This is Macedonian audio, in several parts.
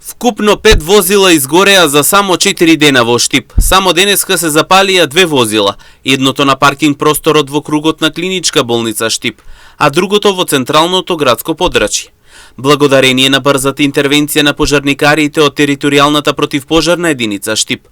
Вкупно 5 возила изгореа за само 4 дена во Штип. Само денеска се запалија 2 возила, едното на паркинг просторот во кругот на клиничка болница Штип, а другото во централното градско подрачје. Благодарение на брзата интервенција на пожарникарите од територијалната противпожарна единица Штип,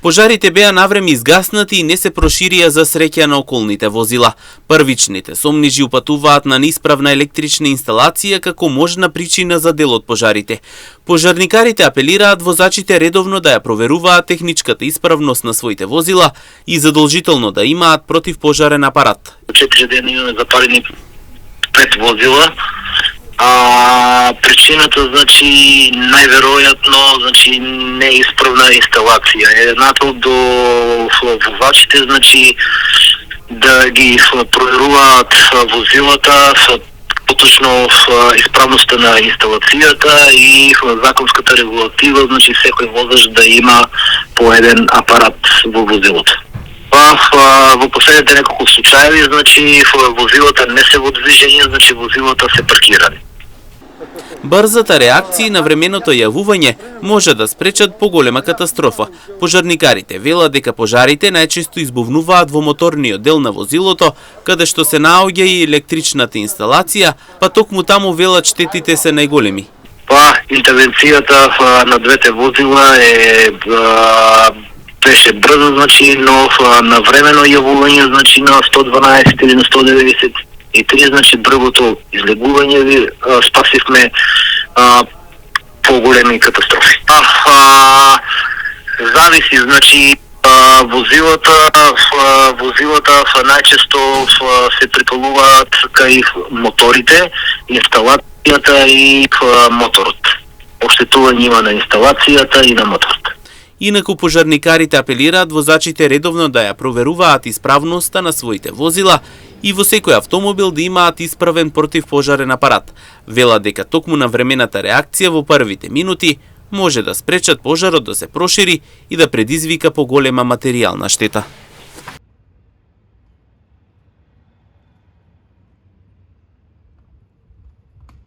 пожарите беа навреме изгаснати и не се проширија за среќа на околните возила. Првичните сомнижи упатуваат на неисправна електрична инсталација како можна причина за дел од пожарите. Пожарникарите апелираат возачите редовно да ја проверуваат техничката исправност на своите возила и задолжително да имаат противпожарен апарат. 4 дена имаме запалени 5 возила. Причината, најверојатно, неисправна инсталација. Едната до возачите, да ги проверуваат возилата, поточно исправноста на инсталацијата и законската регулатива, секој возач да има по еден апарат во возилото. Во последните неколку случаи, возилата не се во движење, возилата се паркирани. Брзата реакција на временото јавување може да спречат поголема катастрофа. Пожарникарите велат дека пожарите најчесто избувнуваат во моторниот дел на возилото, каде што се наоѓа и електричната инсталација, па токму таму велат штетите се најголеми. Интервенцијата на двете возила беше брзо, но на времено јавување, на 112 или на 193, брзото излегување спасивме поголеми катастрофи. Зависи, возилата најчесто се припалуваат кај моторите, инсталацијата и моторот. Оштетување има на инсталацијата и на моторот. Инаку пожарникарите апелираат возачите редовно да ја проверуваат исправноста на своите возила и во секој автомобил да имаат исправен противпожарен апарат. Велат дека токму на времената реакција во првите минути може да спречат пожарот да се прошири и да предизвика поголема материјална штета.